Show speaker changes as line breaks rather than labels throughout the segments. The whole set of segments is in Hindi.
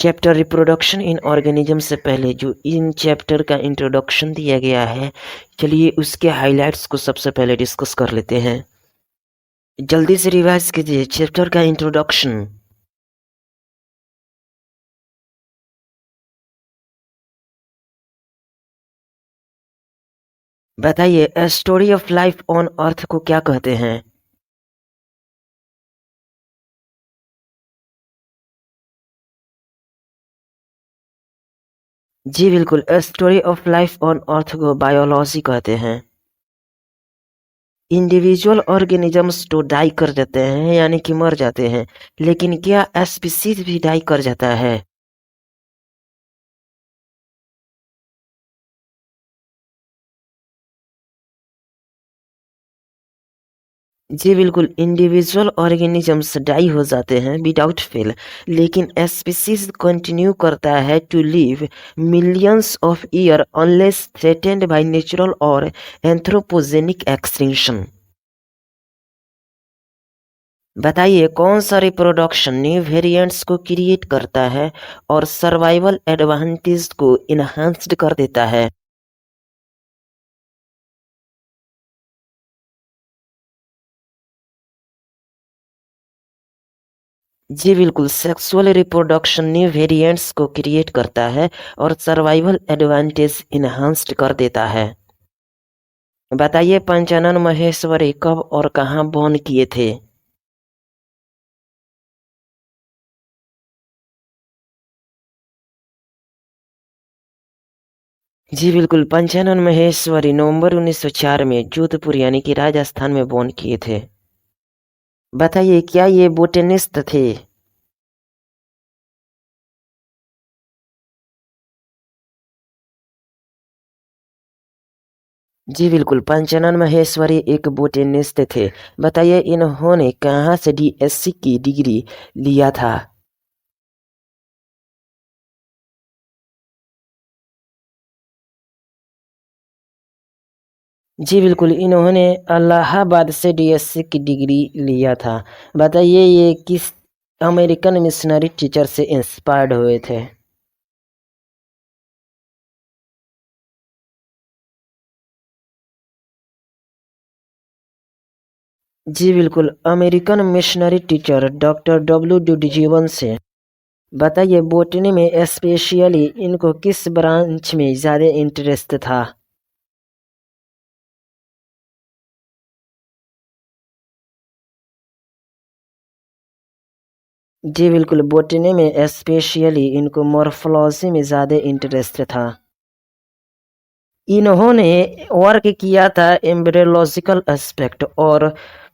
चैप्टर रिप्रोडक्शन इन ऑर्गेनिज्म से पहले जो इन चैप्टर का इंट्रोडक्शन दिया गया है, चलिए उसके हाइलाइट्स को सबसे पहले डिस्कस कर लेते हैं। जल्दी से रिवाइज कीजिए चैप्टर का इंट्रोडक्शन। बताइए, a story of life on earth को क्या कहते हैं? जी बिल्कुल, a story of life on earth को बायोलॉजी कहते हैं। इंडिविजुअल ऑर्गेनिजम्स तो डाई कर देते हैं, यानी कि मर जाते हैं, लेकिन क्या स्पीसीज भी डाई कर जाता है? जी बिल्कुल, इंडिविजुअल ऑर्गेनिजम्स डाई हो जाते हैं विदाउट फेल, लेकिन स्पीसीज कंटिन्यू करता है to live millions of year unless threatened by natural और एंथ्रोपोजेनिक एक्सटिंक्शन। बताइए, कौन सा रिप्रोडक्शन न्यू वेरिएंट्स को क्रिएट करता है और सर्वाइवल एडवांटेज को इनहांस्ड कर देता है? जी बिल्कुल, सेक्सुअल रिप्रोडक्शन न्यू वेरिएंट्स को क्रिएट करता है और सर्वाइवल एडवांटेज इनहांस्ड कर देता है। बताइए, पंचानन महेश्वरी कब और कहाँ बोर्न किए थे? जी बिल्कुल, पंचानन महेश्वरी नवंबर 1904 में जोधपुर यानी कि राजस्थान में बोर्न किए थे। बताइए, क्या ये बोटेनिस्ट थे? जी बिल्कुल, पंचानन महेश्वरी एक बोटेनिस्ट थे। बताइए, इन्होंने कहाँ से डीएससी की डिग्री लिया था? जी बिल्कुल, इन्होंने इलाहाबाद से डीएससी की डिग्री लिया था। बताइए, ये किस अमेरिकन मिशनरी टीचर से इंस्पायर्ड हुए थे? जी बिल्कुल, अमेरिकन मिशनरी टीचर डॉक्टर डब्ल्यू.डी. से। बताइए, बोटनी में स्पेशली इनको किस ब्रांच में ज़्यादा इंटरेस्ट था? जी बिल्कुल, बोटनी में स्पेशली इनको मॉर्फोलॉजी में ज़्यादा इंटरेस्ट था। इन्होंने वर्क किया था एम्ब्रियोलॉजिकल एस्पेक्ट और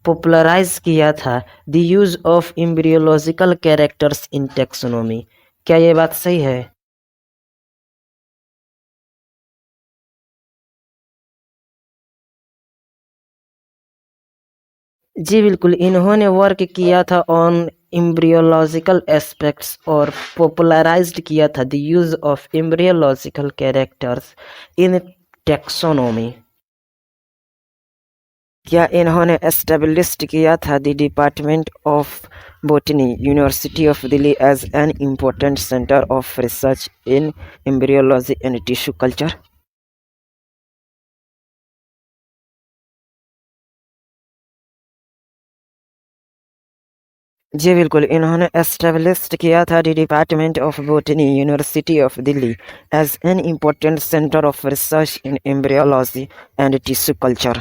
पॉपुलराइज किया था the use of embryological characters in taxonomy. क्या ये बात सही है? जी बिल्कुल, इन्होंने वर्क किया था ऑन एम्ब्रियोलॉजिकल एस्पेक्ट्स और पॉपुलराइज्ड किया था the use of embryological characters in taxonomy. क्या इन्होंने एस्टेब्लिश्ड किया था the department of botany university of Delhi as an important centre of research in embryology and tissue culture? जी बिल्कुल, इन्होंने एस्टेब्लिश्ड किया था the department of botany university of Delhi as an important centre of research in embryology and tissue culture.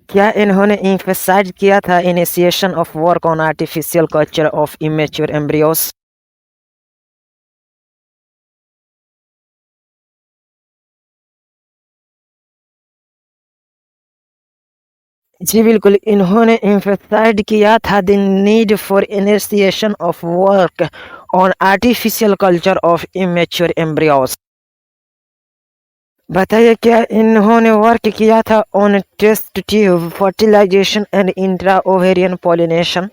क्या इन्होंने emphasize किया था initiation of work on artificial culture of immature embryos? जी बिल्कुल, इन्होंने emphasize किया था the need for initiation of work on artificial culture of immature embryos. बताइए, क्या इन्होंने वर्क किया था on test tube fertilization and intra ovarian pollination?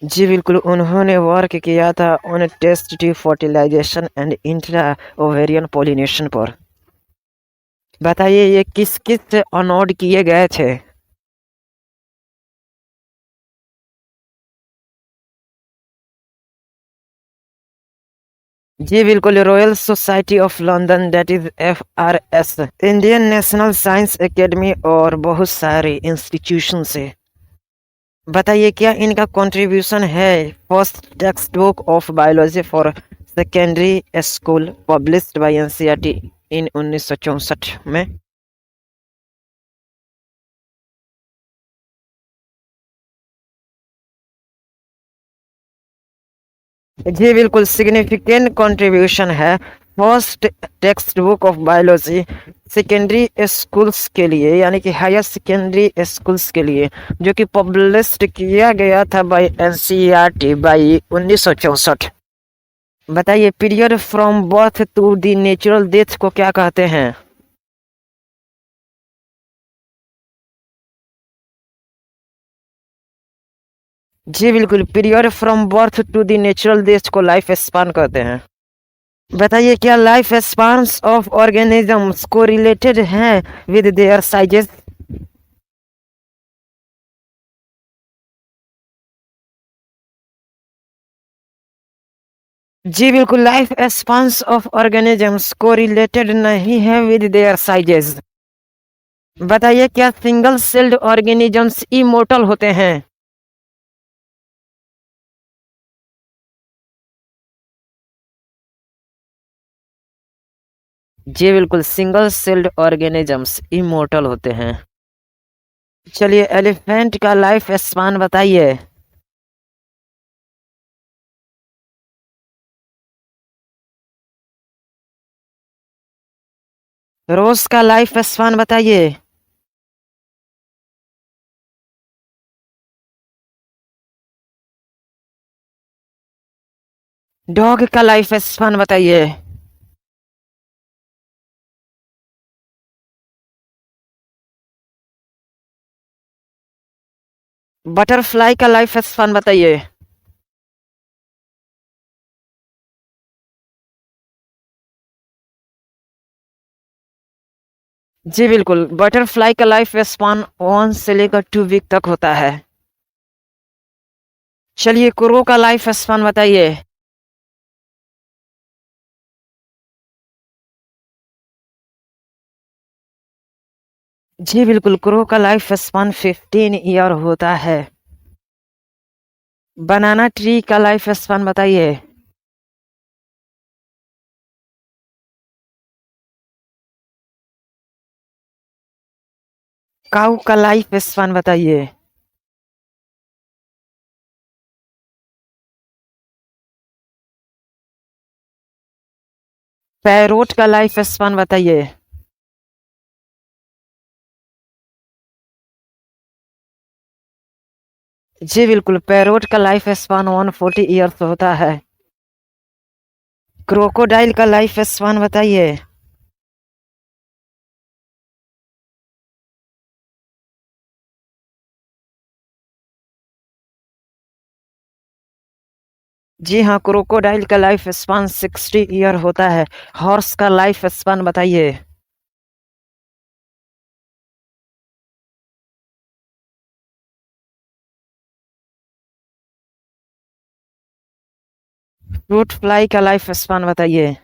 जी बिल्कुल, उन्होंने वर्क किया था on test tube fertilization and intra ovarian pollination पर। बताइए ये किस किस से ऑनर्ड किए गए थे? जी बिल्कुल, royal society of London that is FRS, Indian national science academy और बहुत सारे इंस्टीट्यूशन से। बताइए क्या इनका कंट्रीब्यूशन है first text book of biology for secondary school published by NCERT इन 1964 में? जी बिल्कुल, सिग्निफिकेंट कंट्रीब्यूशन है first text book of biology secondary schools के लिए, यानी कि हायर सेकेंडरी स्कूल्स के लिए, जो कि पब्लिश्ड किया गया था बाय NCERT बाई 1964। बताइए period from birth to the natural death को क्या कहते हैं? जी बिल्कुल, period from birth to the natural death को लाइफ स्पान कहते हैं। बताइए क्या लाइफ स्पान्स ऑफ ऑर्गेनिजम्स को रिलेटेड हैं विद देयर साइजेस? जी बिल्कुल, लाइफ स्पान्स ऑफ ऑर्गेनिजम्स को रिलेटेड नहीं है विद देयर साइजेस। बताइए क्या सिंगल सेल्ड ऑर्गेनिजम्स इमोर्टल होते हैं? जी बिल्कुल, सिंगल सेल्ड ऑर्गेनिजम्स इमोर्टल होते हैं। चलिए एलिफेंट का लाइफ स्पान बताइए। रोज का लाइफ स्पान बताइए। डॉग का लाइफ स्पान बताइए। बटरफ्लाई का लाइफ स्पान बताइए। जी बिल्कुल, बटरफ्लाई का लाइफ स्पान 1 से लेकर 2 वीक तक होता है। चलिए क्रो का लाइफ स्पान बताइए। जी बिल्कुल, क्रो का लाइफ स्पान 15 ईयर होता है। बनाना ट्री का लाइफ स्पान बताइए। काऊ का लाइफ स्पान बताइए। पैरोट का लाइफ स्पान बताइए। जी बिल्कुल, पैरोट का लाइफ स्पान 140 ईयर्स होता है। क्रोकोडाइल का लाइफ स्पान बताइए। जी हाँ, क्रोकोडाइल का लाइफ स्पान 60 ईयर होता है। हॉर्स का लाइफ स्पान बताइए। फ्रूट फ्लाई का लाइफ स्पान बताइए।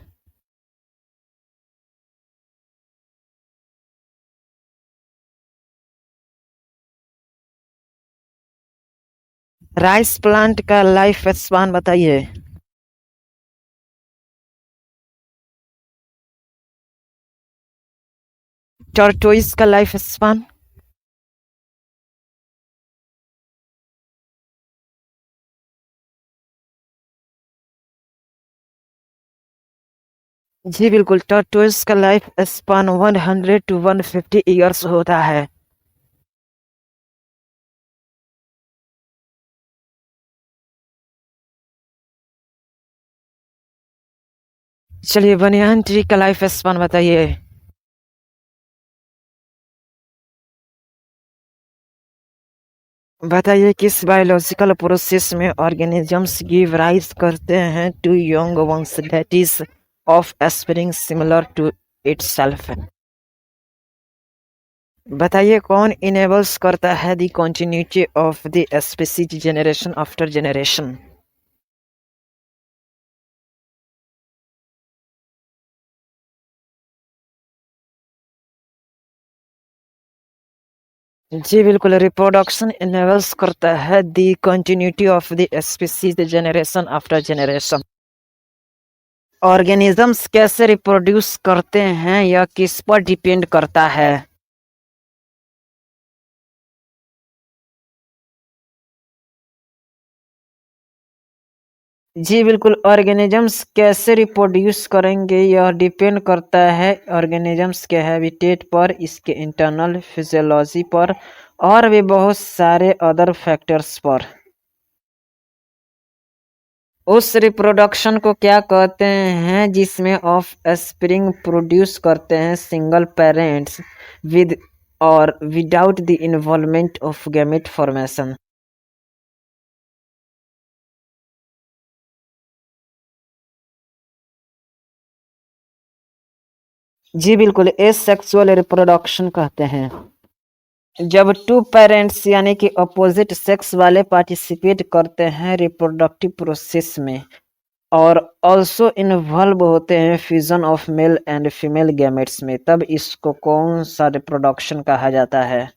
राइस प्लांट का लाइफ स्पान बताइए। टॉर्टोइस का लाइफ स्पान। जी बिल्कुल, टॉर्टोइस का लाइफ स्पान 100 to 150 ईयर्स होता है। चलिए बनियान ट्री का लाइफ स्पान बताइए। बताइए किस बायोलॉजिकल प्रोसेस में ऑर्गेनिजम्स गिव राइज करते हैं to young ones that is offspring similar to itself? बताइए कौन इनेबल्स करता है the continuity of the species generation after generation. जी बिल्कुल, रिप्रोडक्शन इनेबल्स करता है the continuity of the species generation after generation. Organisms कैसे रिप्रोड्यूस करते हैं यह किस पर डिपेंड करता है। जी बिल्कुल, ऑर्गेनिजम्स कैसे रिप्रोड्यूस करेंगे यह डिपेंड करता है ऑर्गेनिजम्स के हैबिटेट पर, इसके इंटरनल फिजियोलॉजी पर और भी बहुत सारे अदर फैक्टर्स पर। उस रिप्रोडक्शन को क्या कहते हैं जिसमें ऑफ स्प्रिंग प्रोड्यूस करते हैं सिंगल पेरेंट्स विद और without the involvement of gamete formation. जी बिल्कुल, एसेक्सुअल रिप्रोडक्शन कहते हैं जब टू पेरेंट्स यानी कि अपोजिट सेक्स वाले पार्टिसिपेट करते हैं रिप्रोडक्टिव प्रोसेस में और ऑल्सो इन्वॉल्व होते हैं fusion of male and female gametes में, तब इसको कौन सा रिप्रोडक्शन कहा जाता है।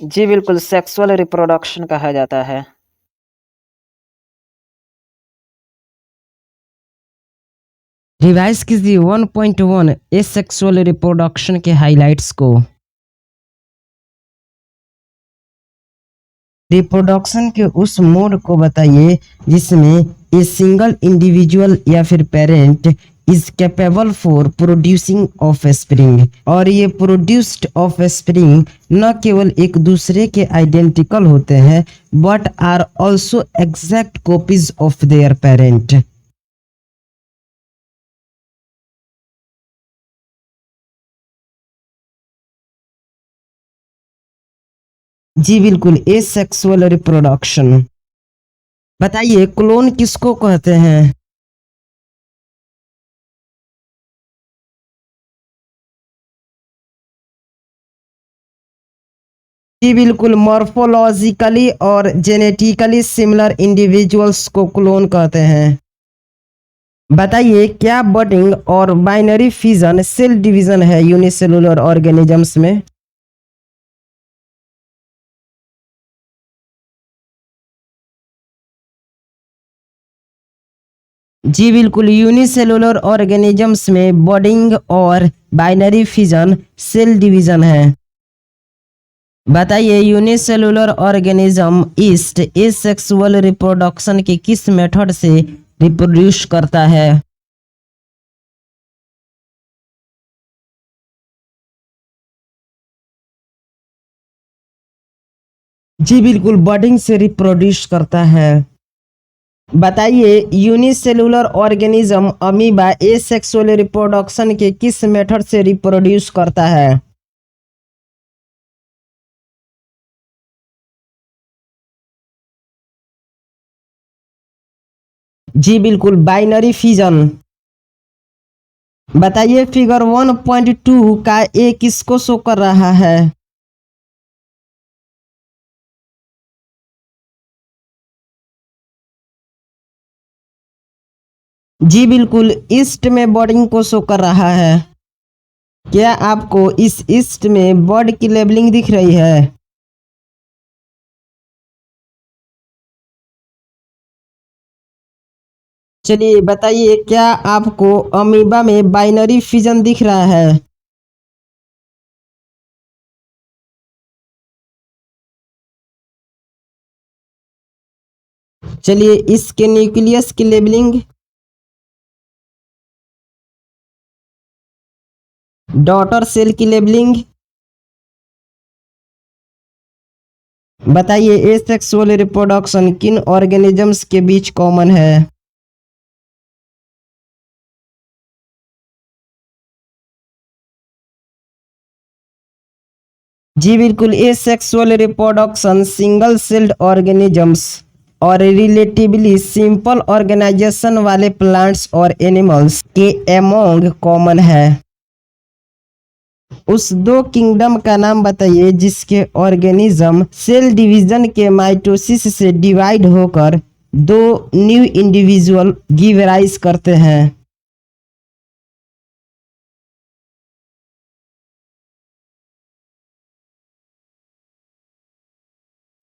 जी बिल्कुल, सेक्सुअल रिप्रोडक्शन कहा जाता है। रिवाइज कीजिए 1.1 एसेक्सुअल रिप्रोडक्शन के हाइलाइट्स को। रिप्रोडक्शन के उस मोड को बताइए जिसमें ए सिंगल इंडिविजुअल या फिर parent is capable for producing of spring, और ये प्रोड्यूस्ड ऑफ स्प्रिंग न केवल एक दूसरे के आइडेंटिकल होते हैं but are also exact copies of their parent. जी बिल्कुल, ए सेक्सुअल रिप्रोडक्शन। बताइए क्लोन किसको कहते हैं। जी बिल्कुल, मॉर्फोलॉजिकली और जेनेटिकली सिमिलर इंडिविजुअल्स को क्लोन कहते हैं। बताइए क्या बडिंग और बाइनरी फिजन सेल डिवीजन है यूनिसेलुलर ऑर्गेनिजम्स में। जी बिल्कुल, यूनिसेलुलर ऑर्गेनिजम्स में बडिंग और बाइनरी फिजन सेल डिवीजन है। बताइए unicellular organism yeast asexual reproduction के किस मेथड से रिप्रोड्यूस करता है। जी बिल्कुल, बडिंग से रिप्रोड्यूस करता है। बताइए unicellular organism amoeba asexual reproduction के किस मेथड से रिप्रोड्यूस करता है। जी बिल्कुल, बाइनरी फिजन। बताइए फिगर 1.2 का ए किसको शो कर रहा है। जी बिल्कुल, ईस्ट में बर्डिंग को शो कर रहा है। क्या आपको इस ईस्ट में बर्ड की लेबलिंग दिख रही है। चलिए बताइए क्या आपको अमीबा में बाइनरी फिजन दिख रहा है। चलिए इसके न्यूक्लियस की लेबलिंग, डॉटर सेल की लेबलिंग। बताइए एसेक्सुअल रिप्रोडक्शन किन ऑर्गेनिजम्स के बीच कॉमन है। जी बिल्कुल, asexual reproduction single celled organisms
और रिलेटिवली सिंपल ऑर्गेनाइजेशन वाले प्लांट्स और एनिमल्स के एमोंग कॉमन है। उस दो किंगडम का नाम बताइए जिसके ऑर्गेनिज्म सेल डिवीजन के माइटोसिस से डिवाइड होकर दो न्यू इंडिविजुअल गिव राइज करते हैं।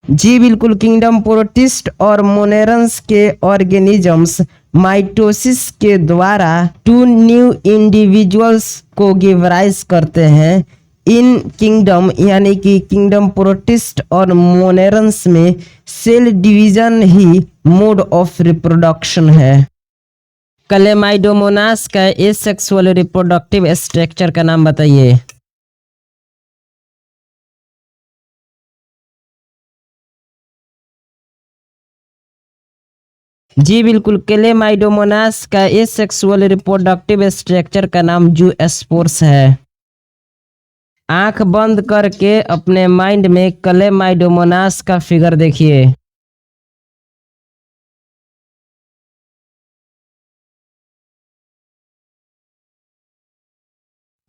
जी बिल्कुल, किंगडम प्रोटिस्ट और मोनेरंस के ऑर्गेनिजम्स माइटोसिस के द्वारा टू न्यू इंडिविजुअल्स को गिव राइज करते हैं। इन किंगडम यानी कि किंगडम प्रोटिस्ट और मोनेरंस में सेल डिवीजन ही मोड ऑफ रिप्रोडक्शन है। क्लेमाइडोमोनास का एसेक्सुअल रिप्रोडक्टिव स्ट्रक्चर का नाम बताइए। जी बिल्कुल, क्लेमाइडोमोनास का एसेक्सुअल रिप्रोडक्टिव स्ट्रक्चर का नाम जूस्पोर्स है। आंख बंद करके अपने माइंड में क्लेमाइडोमोनास का फिगर देखिए।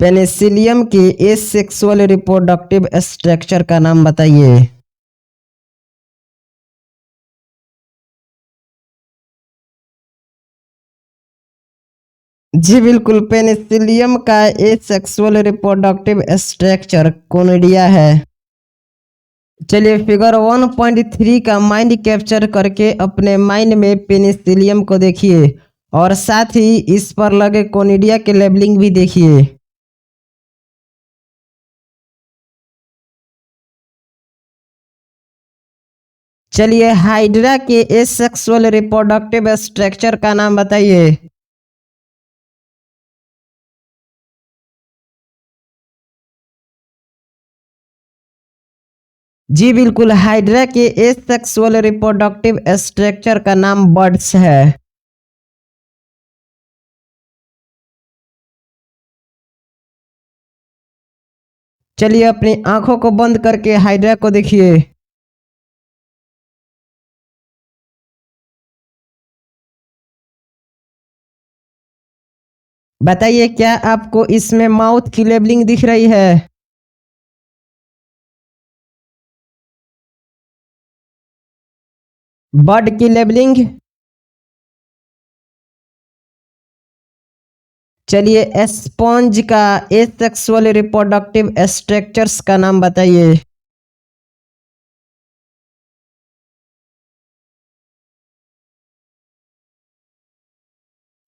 पेनिसिलियम के एसेक्सुअल रिप्रोडक्टिव स्ट्रक्चर का नाम बताइए। जी बिल्कुल, पेनिसिलियम का एसेक्सुअल रिप्रोडक्टिव स्ट्रक्चर कोनिडिया है। चलिए फिगर 1.3 का माइंड कैप्चर करके अपने माइंड में पेनिसिलियम को देखिए और साथ ही इस पर लगे कोनिडिया के लेबलिंग भी देखिए। चलिए हाइड्रा के एसेक्सुअल रिप्रोडक्टिव स्ट्रक्चर का नाम बताइए। जी बिल्कुल, हाइड्रा के एसेक्सुअल रिप्रोडक्टिव स्ट्रक्चर का नाम बर्ड्स है। चलिए अपनी आंखों को बंद करके हाइड्रा को देखिए। बताइए क्या आपको इसमें माउथ की लेबलिंग दिख रही है? बर्ड की लेबलिंग। चलिए स्पॉन्ज का एसेक्सुअल रिप्रोडक्टिव स्ट्रक्चर्स का नाम बताइए।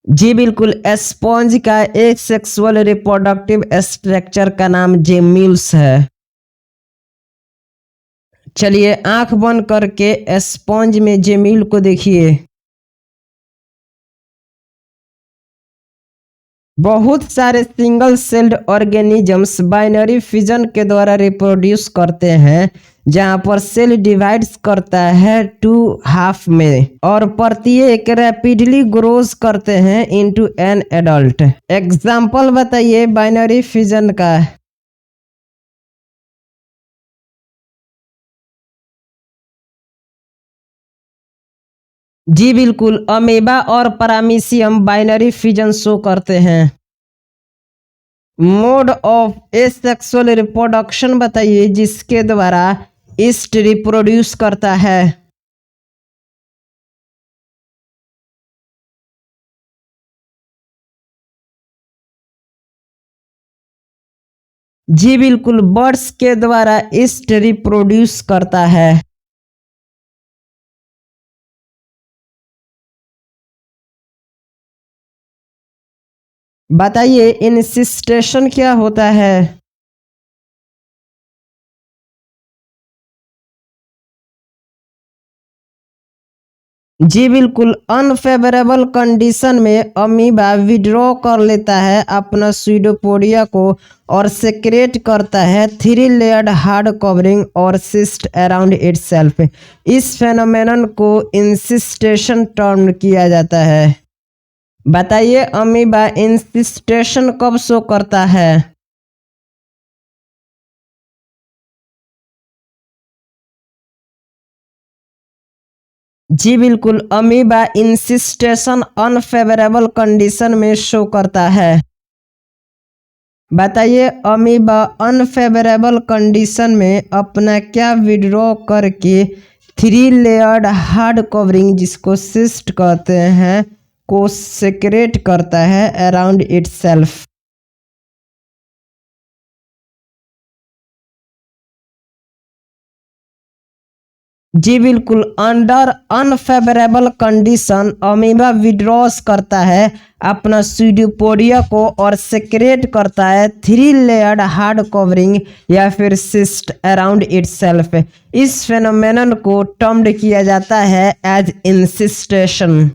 जी बिल्कुल, स्पॉन्ज का एसेक्सुअल रिप्रोडक्टिव स्ट्रक्चर का नाम जेम्यूल्स है। चलिए आंख बंद करके स्पॉन्ज में जेम्यूल को देखिए। बहुत सारे single celled organisms binary fission के द्वारा रिप्रोड्यूस करते हैं, जहां पर सेल डिवाइड्स करता है टू हाफ में और प्रत्येक रैपिडली ग्रोज करते हैं इनटू एन एडल्ट। एग्जाम्पल बताइए बाइनरी फिजन का। जी बिल्कुल, अमीबा और पैरामीशियम बाइनरी फिजन शो करते हैं। मोड ऑफ एसेक्सुअल रिप्रोडक्शन बताइए जिसके द्वारा ईस्ट रिप्रोड्यूस करता है। जी बिल्कुल, बर्ड्स के द्वारा ईस्ट रिप्रोड्यूस करता है। बताइए इंसिस्टेशन क्या होता है? जी बिल्कुल, अनफेवरेबल कंडीशन में अमीबा विड्रॉ कर लेता है अपना स्यूडोपोडिया को और सेक्रेट करता है 3 लेयर्ड हार्ड कवरिंग और सिस्ट अराउंड इटसेल्फ। इस फेनोमेनन को इंसिस्टेशन टर्म किया जाता है। बताइए अमीबा इंसिस्टेशन कब शो करता है? जी बिल्कुल, अमीबा इंसिस्टेशन अनफेवरेबल कंडीशन में शो करता है। बताइए, अमीबा अनफेवरेबल कंडीशन में अपना क्या विड्रॉ करके 3 लेयर्ड हार्ड कवरिंग, जिसको सिस्ट कहते हैं, को सेक्रेट करता है अराउंड इटसेल्फ। जी बिल्कुल, under unfavourable condition amoeba withdraws करता है अपना स्यूडोपोडिया को और सेक्रेट करता है 3 लेयर्ड हार्ड कवरिंग या फिर सिस्ट अराउंड इटसेल्फ। इस फेनोमेनन को टर्म्ड किया जाता है एज इंसिस्टेशन।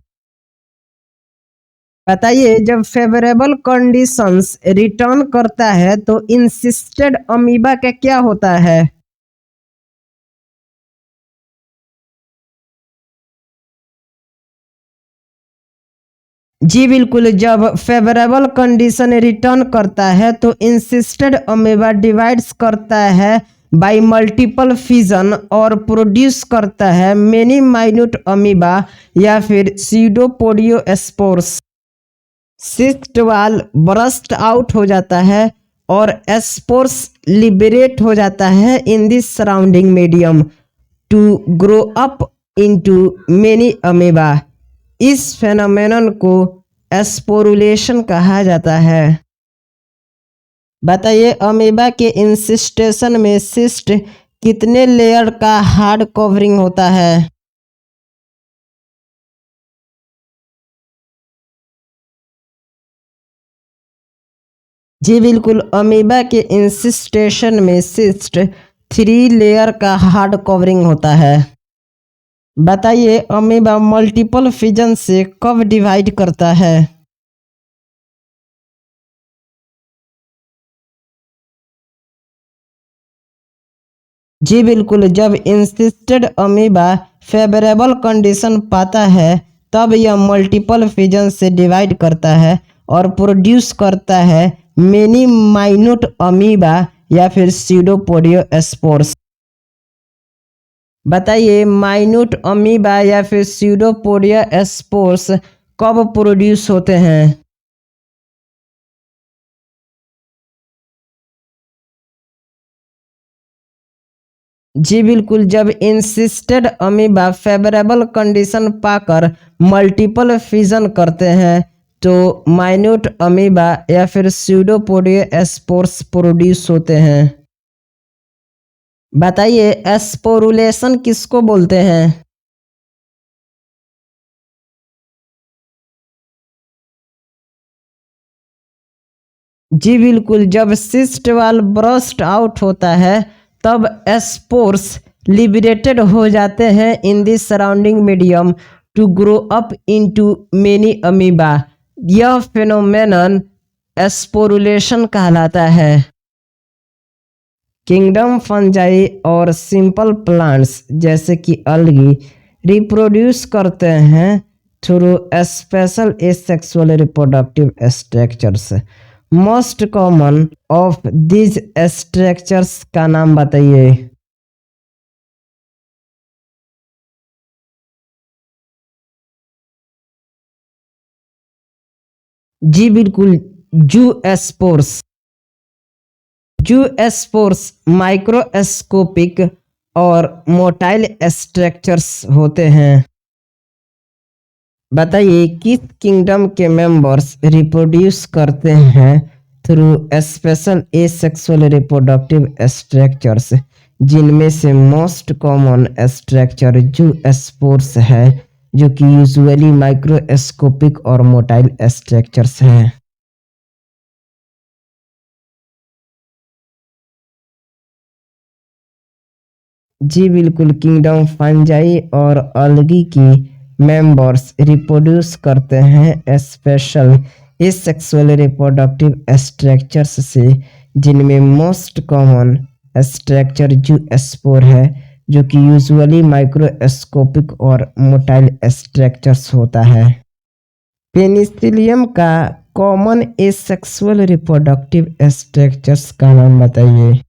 बताइए, जब फेवरेबल कंडीशंस रिटर्न करता है तो इंसिस्टेड अमीबा का क्या होता है? जी बिल्कुल, जब फेवरेबल कंडीशन रिटर्न करता है तो इंसिस्टेड अमीबा डिवाइड्स करता है बाय मल्टीपल फिजन और प्रोड्यूस करता है मेनी माइन्यूट अमीबा या फिर pseudopodiospores. Cyst wall burst out हो जाता है और एस्पोर्स लिबरेट हो जाता है in this surrounding medium to grow up into many amoeba. इस फेनोमेनन को एस्पोरुलेशन कहा जाता है। बताइए, अमीबा के इंसिस्टेशन में सिस्ट कितने लेयर का हार्ड कवरिंग होता है? जी बिल्कुल, अमीबा के इंसिस्टेशन में सिस्ट 3 लेयर का हार्ड कवरिंग होता है। बताइए, अमीबा मल्टीपल फिजन से कब डिवाइड करता है? जी बिल्कुल, जब इंसिस्टेड अमीबा फेवरेबल कंडीशन पाता है तब यह मल्टीपल फिजन से डिवाइड करता है और प्रोड्यूस करता है मेनी माइन्यूट अमीबा या फिर स्यूडोपोडियोस्पोर्स। बताइए, माइन्यूट अमीबा या फिर स्यूडोपोडियोस्पोर्स कब प्रोड्यूस होते हैं? जी बिल्कुल, जब इंसिस्टेड अमीबा फेवरेबल कंडीशन पाकर मल्टीपल फिजन करते हैं तो माइन्यूट अमीबा या फिर स्यूडोपोडियोस्पोर्स प्रोड्यूस होते हैं। बताइए, एस्पोरुलेशन किसको बोलते हैं? जी बिल्कुल, जब सिस्ट वाल ब्रस्ट आउट होता है तब एस्पोर्स लिबरेटेड हो जाते हैं in the surrounding medium to grow up into many amoeba. यह फेनोमेनन एस्पोरुलेशन कहलाता है। किंगडम फंजाई और सिंपल प्लांट्स जैसे कि अलगी रिप्रोड्यूस करते हैं through special asexual reproductive structures. Most common of this structures का नाम बताइए। जी बिल्कुल, zoospores. Zoospores microscopic और मोटाइल स्ट्रक्चर्स होते हैं। बताइए, किस किंगडम के मेंबर्स रिप्रोड्यूस करते हैं through special asexual reproductive structures, जिनमें से मोस्ट कॉमन स्ट्रक्चर जू स्पोर्स है, जो कि यूजुअली माइक्रोस्कोपिक और मोटाइल स्ट्रक्चर्स हैं। जी बिल्कुल, किंगडम फंजाई और अलगी की मेंबर्स रिप्रोड्यूस करते हैं स्पेशल एसेक्सुअल रिप्रोडक्टिव स्ट्रक्चर्स से, जिनमें मोस्ट कॉमन स्ट्रक्चर जू स्पोर है, जो कि यूजुअली माइक्रोस्कोपिक और मोटाइल स्ट्रक्चर्स होता है। पेनिसिलियम का कॉमन एसेक्सुअल रिप्रोडक्टिव स्ट्रक्चर्स का नाम बताइए।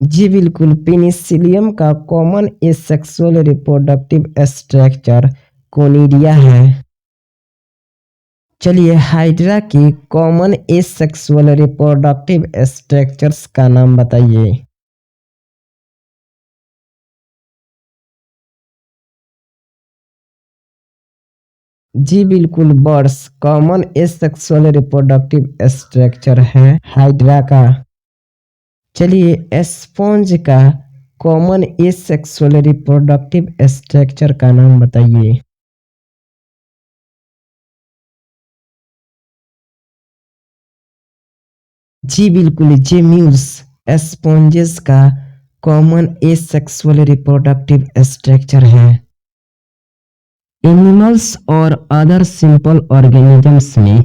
जी बिल्कुल, पेनिसिलियम का common asexual reproductive structure conidia है। चलिए हाइड्रा की कॉमन एसेक्सुअल रिप्रोडक्टिव स्ट्रक्चर्स का नाम बताइए। जी बिल्कुल, birds common asexual reproductive structure है हाइड्रा का। चलिए स्पॉन्ज का कॉमन एसेक्सुअल रिप्रोडक्टिव स्ट्रक्चर का नाम बताइए। जी बिल्कुल, जेम्यूल्स स्पॉन्जेस का कॉमन एसेक्सुअल रिप्रोडक्टिव स्ट्रक्चर है। एनिमल्स और अदर सिंपल ऑर्गेनिजम्स में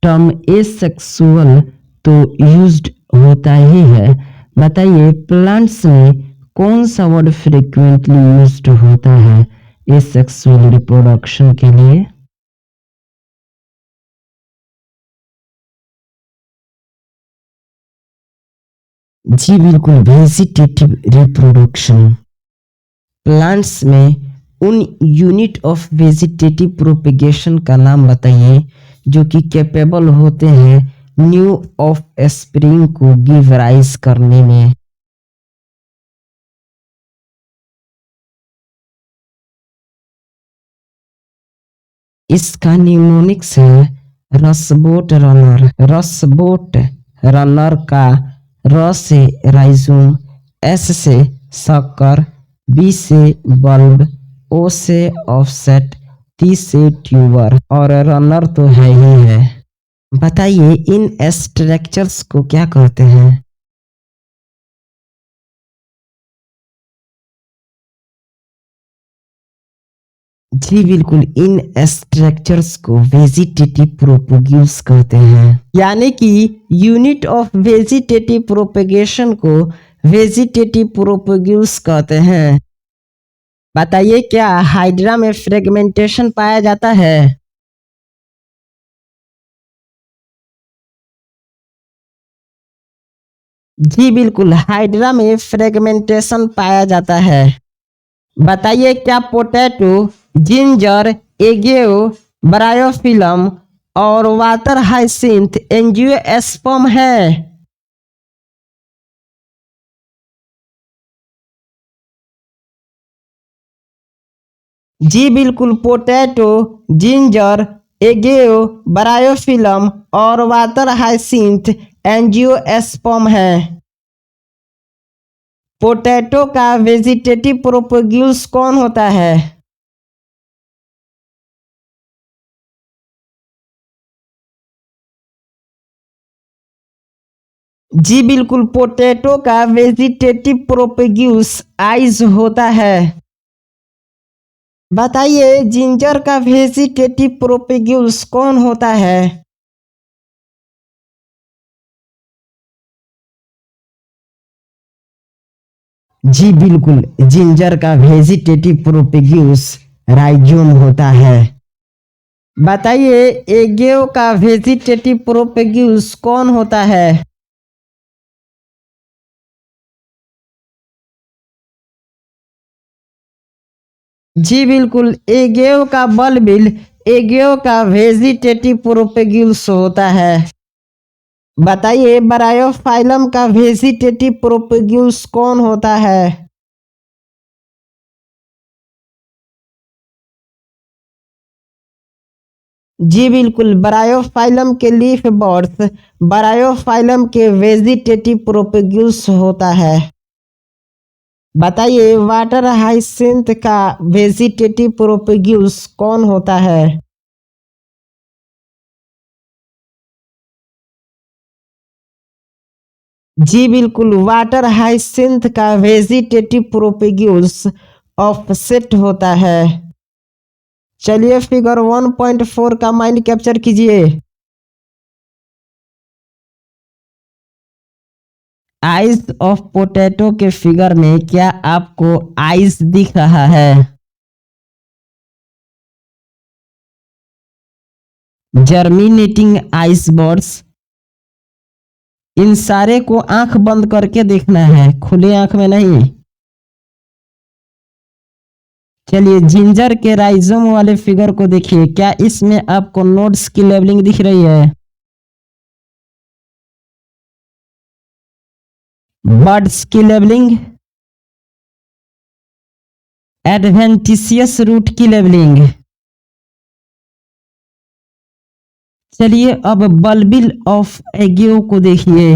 टर्म एसेक्सुअल तो यूज्ड होता ही है। बताइए प्लांट्स में कौन सा वर्ड फ्रिक्वेंटली यूज्ड होता है एसेक्सुअल रिप्रोडक्शन के लिए। जी बिल्कुल, वेजिटेटिव रिप्रोडक्शन। प्लांट्स में उन यूनिट ऑफ वेजिटेटिव प्रोपेगेशन का नाम बताइए जो कि कैपेबल होते हैं न्यू ऑफ स्प्रिंग को गिव राइज करने में। इसका निमोनिक्स है रसबोट रनर। रसबोट रनर का र से राइजोम, एस से शक्कर, बी से बल्ब, ओ से ऑफसेट, टी से ट्यूबर और रनर तो है ही है। बताइए इन स्ट्रक्चर्स को क्या कहते हैं। जी बिल्कुल, इन स्ट्रक्चर्स को वेजिटेटिव प्रोपेगेल्स कहते हैं। यानी कि यूनिट ऑफ वेजिटेटिव प्रोपेगेशन को वेजिटेटिव प्रोपेगेल्स कहते हैं। बताइए क्या हाइड्रा में फ्रेगमेंटेशन पाया जाता है। जी बिल्कुल, हाइड्रा में फ्रेगमेंटेशन पाया जाता है। बताइए क्या पोटैटो, जिंजर, एगेओ, ब्रायोफिलम और वाटर हाइसिंथ एंजियोस्पर्म है। जी बिल्कुल, पोटैटो, जिंजर, एगेओ, ब्रायोफिलम और वाटर हाइसिंथ एंजियोस्पर्म है। पोटैटो का वेजिटेटिव प्रोपेगेल्स कौन होता है। जी बिल्कुल, पोटैटो का वेजिटेटिव प्रोपेगेल्स आइज होता है। बताइए जिंजर का वेजिटेटिव प्रोपेगेल्स कौन होता है। जी बिल्कुल, जिंजर का वेजिटेटिव प्रोपेगेल्स राइजोम होता है। बताइए एगेओ का वेजिटेटिव प्रोपेगेल्स कौन होता है। जी बिल्कुल, एगेओ का बल्बिल एगेओ का वेजिटेटिव प्रोपेगेल्स होता है। बताइए ब्रायोफाइलम का वेजिटेटिव प्रोपेगेल्स कौन होता है। जी बिल्कुल, ब्रायोफाइलम के लीफ बर्ड्स ब्रायोफाइलम के वेजिटेटिव प्रोपेगेल्स होता है। बताइए वाटर हाइसिंथ का वेजिटेटिव प्रोपेगेल्स कौन होता है। जी बिल्कुल, वाटर हाइसिंथ का वेजिटेटिव प्रोपेगेल्स ऑफसेट होता है। चलिए फिगर 1.4 का माइंड कैप्चर कीजिए। आइज ऑफ पोटैटो के फिगर में क्या आपको आइस दिख रहा है। जर्मिनेटिंग आइस बर्ड्स, इन सारे को आंख बंद करके देखना है, खुले आंख में नहीं। चलिए जिंजर के राइजोम वाले फिगर को देखिए, क्या इसमें आपको नोड्स की लेवलिंग दिख रही है? बर्ड्स की लेवलिंग, एडवेंटिशियस रूट की लेवलिंग। चलिए अब बल्बिल ऑफ एगियो को देखिए।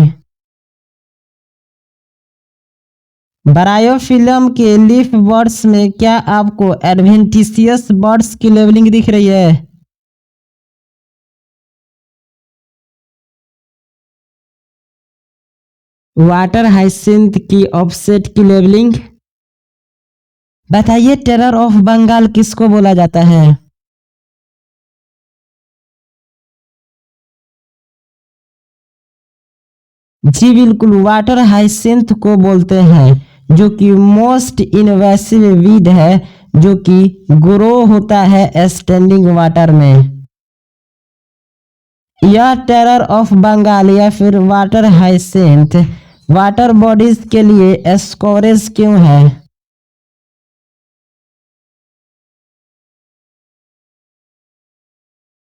ब्रायोफिलम के लीफ बर्ड्स में क्या आपको एडवेंटिशियस बर्ड्स की लेवलिंग दिख रही है? वाटर हाइसिंथ की ऑफसेट की लेवलिंग। बताइए टेरर ऑफ बंगाल किसको बोला जाता है? जी बिल्कुल, वाटर हाइसिंथ को बोलते हैं, जो कि मोस्ट इनवेसिव वीड है, जो कि ग्रो होता है स्टैंडिंग वाटर में। यह टेरर ऑफ बंगाल या फिर वाटर हाइसिंथ वाटर बॉडीज के लिए स्कोरेज क्यों है?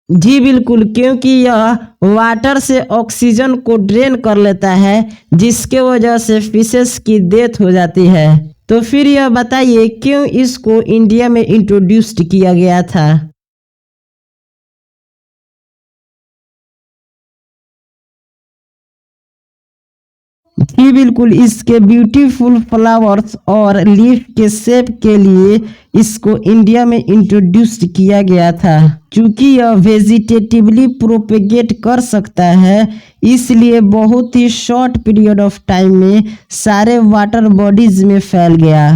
जी बिल्कुल, क्योंकि यह वाटर से ऑक्सीजन को ड्रेन कर लेता है, जिसके वजह से फिशेस की डेथ हो जाती है। तो फिर यह बताइए क्यों इसको इंडिया में इंट्रोड्यूस्ड किया गया था? जी बिल्कुल, इसके ब्यूटीफुल फ्लावर्स और लीफ के शेप के लिए इसको इंडिया में इंट्रोड्यूस किया गया था। चूंकि यह वेजिटेटिवली प्रोपेगेट कर सकता है, इसलिए बहुत ही शॉर्ट पीरियड ऑफ टाइम में सारे वाटर बॉडीज में फैल गया।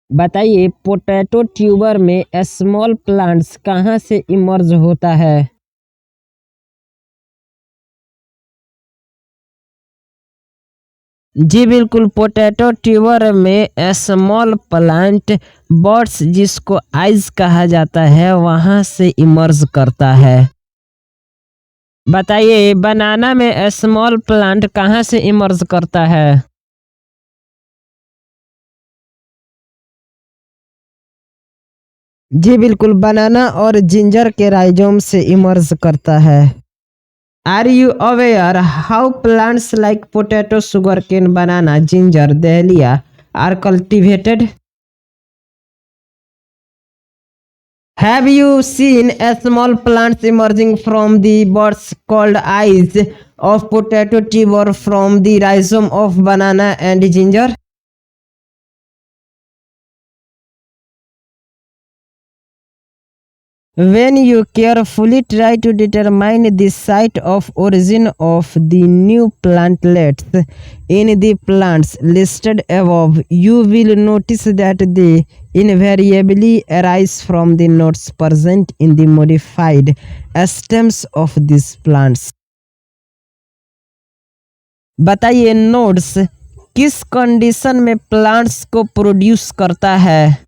बताइए पोटैटो ट्यूबर में स्मॉल प्लांट्स कहाँ से इमर्ज होता है? जी बिल्कुल, पोटैटो ट्यूबर में स्मॉल प्लांट बड्स जिसको आइज कहा जाता है वहां से इमर्ज करता है। बताइए बनाना में स्मॉल प्लांट कहाँ से इमर्ज करता है? जी बिल्कुल, बनाना और जिंजर के राइजोम से इमर्ज करता है। Are you aware how plants like potato, sugarcane, banana, ginger, dahlia are cultivated? Have you seen a small plants emerging from the buds called eyes of potato tuber from the rhizome of banana and ginger? When you carefully try to determine the site of origin of the new plantlets in the plants listed above, you will notice that they invariably arise from the nodes present in the modified stems of these plants. बताइए नोड्स किस कंडीशन में प्लांट्स को प्रोड्यूस करता है?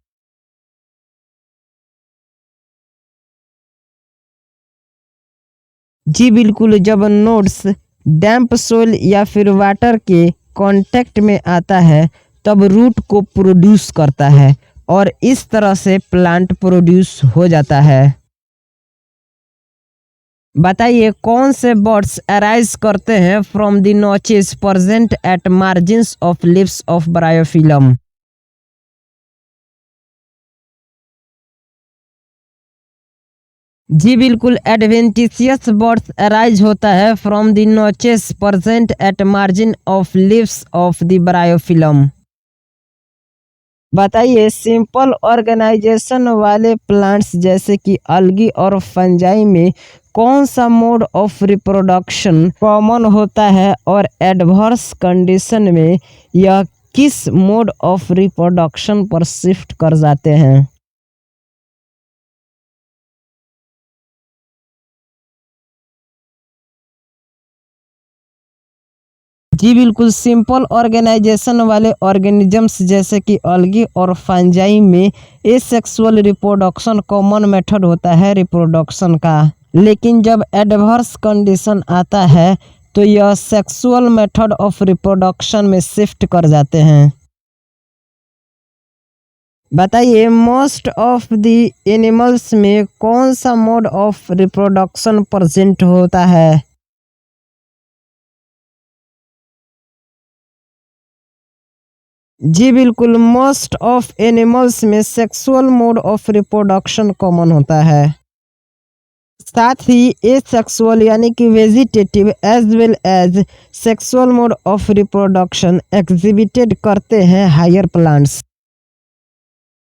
जी बिल्कुल, जब नोड्स डैम्प सोइल या फिर वाटर के कांटेक्ट में आता है तब रूट को प्रोड्यूस करता है और इस तरह से प्लांट प्रोड्यूस हो जाता है। बताइए कौन से बर्ड्स अराइज करते हैं from the notches present at margins of leaves of bryophyllum? जी बिल्कुल, एडवेंटिशियस बर्ड्स अराइज होता है from the notches present at margin of leaves of the bryophyllum. बताइए सिंपल ऑर्गेनाइजेशन वाले प्लांट्स जैसे कि अलगी और फंजाई में कौन सा मोड ऑफ रिप्रोडक्शन कॉमन होता है और एडवर्स कंडीशन में यह किस मोड ऑफ रिप्रोडक्शन पर शिफ्ट कर जाते हैं? जी बिल्कुल, सिंपल ऑर्गेनाइजेशन वाले ऑर्गेनिजम्स जैसे कि अलगी और फंजाई में एसेक्सुअल रिप्रोडक्शन कॉमन मेथड होता है रिप्रोडक्शन का। लेकिन जब एडवर्स कंडीशन आता है तो यह सेक्सुअल मेथड ऑफ रिप्रोडक्शन में शिफ्ट कर जाते हैं। बताइए मोस्ट ऑफ द एनिमल्स में कौन सा मोड ऑफ रिप्रोडक्शन प्रेजेंट होता है? जी बिल्कुल, मोस्ट ऑफ एनिमल्स में sexual mode of reproduction common होता है। साथ ही एसेक्सुअल यानी कि vegetative as well as sexual mode of reproduction exhibited करते हैं हायर प्लांट्स।